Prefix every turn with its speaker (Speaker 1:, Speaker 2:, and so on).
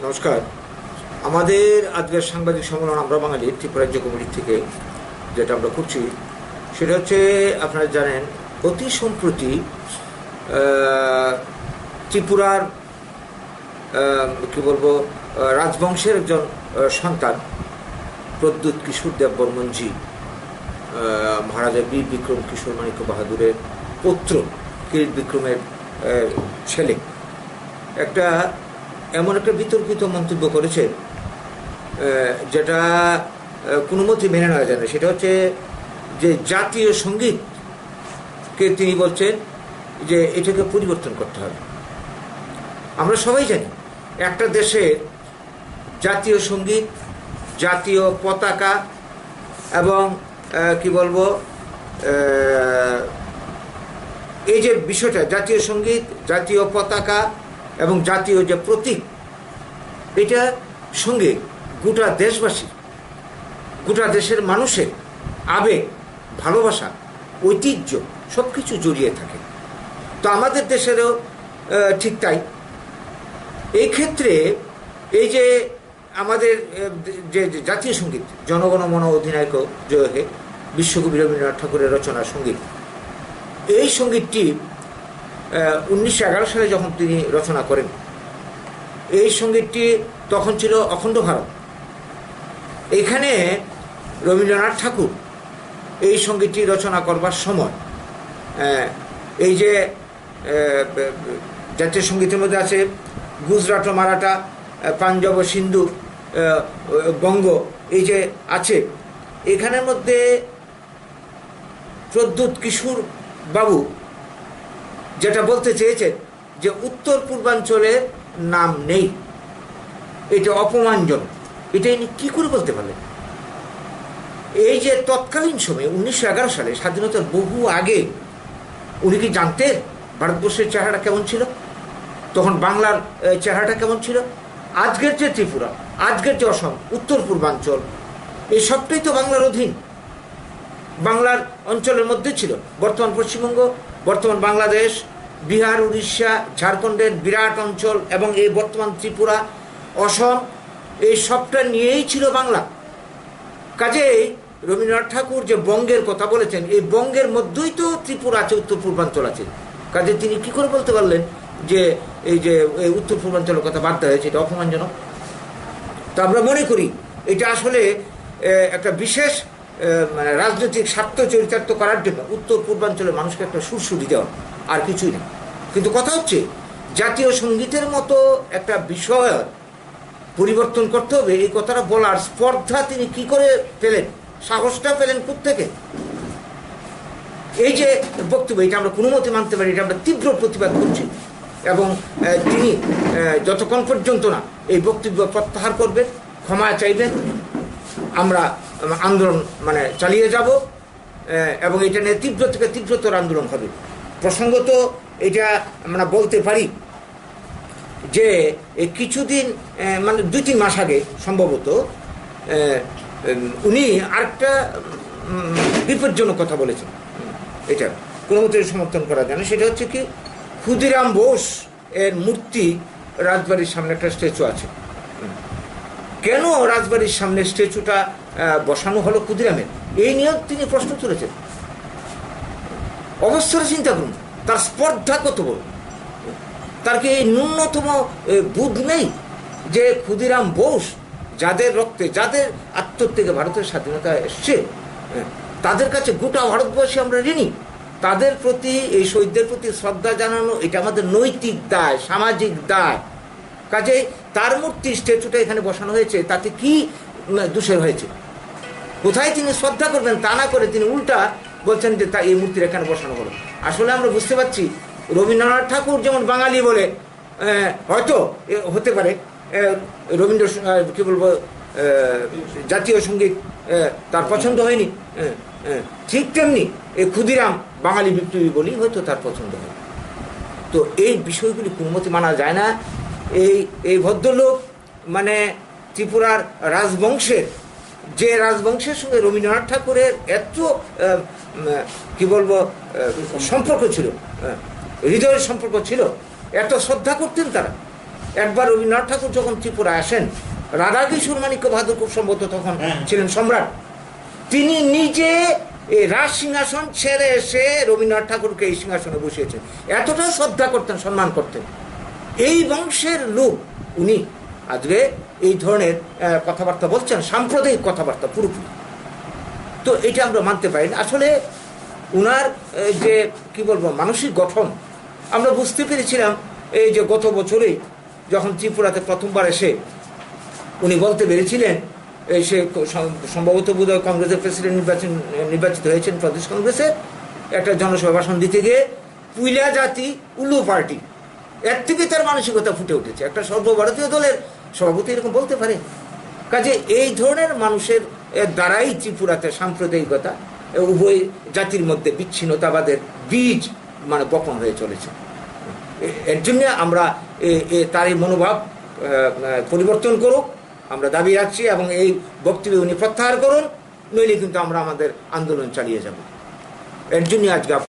Speaker 1: নমস্কার। আমাদের আজকের সাংবাদিক সম্মেলন আমরা বাঙালি ত্রিপুরা রাজ্য কমিটির থেকে যেটা আমরা করছি সেটা হচ্ছে, আপনারা জানেন অতি সম্প্রতি ত্রিপুরার রাজবংশের একজন সন্তান প্রদ্যুৎ কিশোর দেব বর্মনজি মহারাজা বীর বিক্রম কিশোর মাণিক্য বাহাদুরের পুত্র কিরিট বিক্রমের ছেলে এমন একটা বিতর্কিত মন্তব্য করেছেন যেটা কোনো মতেই মেনে নেওয়া যায় না। সেটা হচ্ছে যে জাতীয় সঙ্গীতকে তিনি বলছেন যে এটাকে পরিবর্তন করতে হবে। আমরা সবাই জানি একটা দেশের জাতীয় সঙ্গীত, জাতীয় পতাকা এবং এই যে বিষয়টা, জাতীয় সঙ্গীত, জাতীয় পতাকা এবং জাতীয় যে প্রতীক, এটা সঙ্গে গোটা দেশবাসী, গোটা দেশের মানুষের আবেগ, ভালোবাসা, ঐতিহ্য সব কিছু জড়িয়ে থাকে। তো আমাদের দেশেরও ঠিক তাই। এই ক্ষেত্রে এই যে আমাদের যে জাতীয় সঙ্গীত জনগণ মন অধিনায়ক জয় হে, বিশ্বকবি রবীন্দ্রনাথ ঠাকুরের রচনা সঙ্গীত, এই সঙ্গীতটি 1911 সালে যখন তিনি রচনা করেন, এই সঙ্গীতটি তখন ছিল অখণ্ড ভারত। এখানে রবীন্দ্রনাথ ঠাকুর এই সঙ্গীতটি রচনা করবার সময় এই যে জাতীয় সঙ্গীতের মধ্যে আছে গুজরাট ও মারাঠা, পাঞ্জাব ও সিন্ধু, বঙ্গ, এই যে আছে, এখানের মধ্যে প্রদ্যুৎ কিশোর বাবু যেটা বলতে চেয়েছেন যে উত্তর পূর্বাঞ্চলের নাম নেই, এটা অপমানজনক। এটা ইনি কী করে বলতে পারলেন? এই যে তৎকালীন সময়ে 1911 সালে, স্বাধীনতার বহু আগে, উনি কি জানতেন ভারতবর্ষের চেহারাটা কেমন ছিল, তখন বাংলার চেহারাটা কেমন ছিল? আজকের যে ত্রিপুরা, আজকের যে অসম, উত্তর পূর্বাঞ্চল, এই সবটাই তো বাংলার অধীন, বাংলার অঞ্চলের মধ্যে ছিল। বর্তমান পশ্চিমবঙ্গ, বর্তমান বাংলাদেশ, বিহার, উড়িষ্যা, ঝাড়খণ্ডের বিরাট অঞ্চল এবং এই বর্তমান ত্রিপুরা, অসম, এই সবটা নিয়েই ছিল বাংলা। কাজেই রবীন্দ্রনাথ ঠাকুর যে বঙ্গের কথা বলেছেন, এই বঙ্গের মধ্যেই তো ত্রিপুরা আছে, উত্তর পূর্বাঞ্চল আছে। কাজে তিনি কি করে বলতে পারলেন যে এই যে উত্তর পূর্বাঞ্চলের কথা বাদ দেওয়া হয়েছে, এটা অপমানজনক? তো আমরা মনে করি এটা আসলে একটা বিশেষ মানে রাজনৈতিক স্বার্থ চরিতার্থ করার জন্য উত্তর পূর্বাঞ্চলের মানুষকে একটা সুরসুরি দেওয়া, আর কিছুই না। কিন্তু কথা হচ্ছে জাতীয় সঙ্গীতের মতো একটা বিষয় পরিবর্তন করতে হবে, এই কথাটা বলার স্পর্ধা তিনি কি করে পেলেন, সাহসটা পেলেন কোত্থেকে? এই যে বক্তব্য, এটা আমরা কোনো মতে মানতে পারি, এটা আমরা তীব্র প্রতিবাদ করছি। এবং তিনি যতক্ষণ পর্যন্ত না এই বক্তব্য প্রত্যাহার করবেন, ক্ষমা চাইবেন, আমরা আন্দোলন চালিয়ে যাব এবং এটা নিয়ে তীব্র থেকে তীব্রতর আন্দোলন হবে। প্রসঙ্গত এটা আমরা বলতে পারি যে কিছুদিন 2-3 মাস আগে সম্ভবত উনি আরেকটা বিপজ্জনক কথা বলেছেন, এটা কোনো মতে সমর্থন করা যায় না। সেটা হচ্ছে কি, ক্ষুদিরাম বোস এর মূর্তি রাজবাড়ির সামনে একটা স্ট্যাচু আছে, কেন রাজবাড়ির সামনে স্ট্যাচুটা বসানো হলো ক্ষুদিরামের, এই নিয়েও তিনি প্রশ্ন তুলেছেন। অবস্থাটা চিন্তা করুন, তার স্পর্ধা কত বড়, তার কি এই ন্যূনতম বুধ নেই যে ক্ষুদিরাম বোস, যাদের রক্তে, যাদের আত্মত্যাগে ভারতের স্বাধীনতা এসছে, তাদের কাছে গোটা ভারতবর্ষে আমরা ঋণী, তাদের প্রতি, এই শহীদদের প্রতি শ্রদ্ধা জানানো এটা আমাদের নৈতিক দায়, সামাজিক দায়। কাজেই তার মূর্তি, স্ট্যাচুটা এখানে বসানো হয়েছে, তাতে কি দূষণ হয়েছে? কোথায় তিনি শ্রদ্ধা করবেন তা না করে তিনি উল্টা বলছেন যে তা এই মূর্তির এখানে বসানো হলো। আসলে আমরা বুঝতে পারছি রবীন্দ্রনাথ ঠাকুর যেমন বাঙালি বলে হয়তো হতে পারে রবীন্দ্র জাতীয় সঙ্গীত তার পছন্দ হয়নি, ঠিক তেমনি এই ক্ষুদিরাম বাঙালি বিপ্লবী বলেই হয়তো তার পছন্দ হয়। তো এই বিষয়গুলি কোনো মতে মানা যায় না। এই ভদ্রলোক ত্রিপুরার রাজবংশের, যে রাজবংশের সঙ্গে রবীন্দ্রনাথ ঠাকুরের এত সম্পর্ক ছিল, হৃদয়ের সম্পর্ক ছিল, এত শ্রদ্ধা করতেন তারা, একবার রবীন্দ্রনাথ ঠাকুর যখন ত্রিপুরা আসেন, রাধাকিশোর মাণিক্য বাহাদুর খুব সম্ভবত তখন ছিলেন সম্রাট, তিনি নিজে এই রাজ সিংহাসন ছেড়ে এসে রবীন্দ্রনাথ ঠাকুরকে এই সিংহাসনে বসিয়েছেন। এতটা শ্রদ্ধা করতেন, সম্মান করতেন। এই বংশের লোক উনি আজকে এই ধরনের কথাবার্তা বলছেন, সাম্প্রদায়িক কথাবার্তা পুরোপুরি। তো এটা আমরা মানতে পারি না। আসলে উনার যে কি বলবো মানসিক গঠন আমরা বুঝতে পেরেছিলাম এই যে গত বছরেই যখন ত্রিপুরাতে প্রথমবার এসে উনি বলতে পেরেছিলেন, সে সম্ভবত বোধহয় কংগ্রেসের প্রেসিডেন্ট নির্বাচিত হয়েছেন প্রদেশ কংগ্রেসের, একটা জনসভা ভাষণ দিতে গিয়ে পুইলা জাতি উল্লু পার্টি, এর থেকে তার মানসিকতা ফুটে উঠেছে। একটা সর্বভারতীয় দলের সভাপতি এরকম বলতে পারে? কাজে এই ধরনের মানুষের দ্বারাই ত্রিপুরাতে সাম্প্রদায়িকতা, উভয় জাতির মধ্যে বিচ্ছিন্নতাবাদের বীজ মানে বপন হয়ে চলেছে। এর জন্য আমরা তার এই মনোভাব পরিবর্তন করুক আমরা দাবি রাখছি, এবং এই বক্তব্য উনি প্রত্যাহার করুন, নইলে কিন্তু আমরা আমাদের আন্দোলন চালিয়ে যাব। এর জন্য আজকে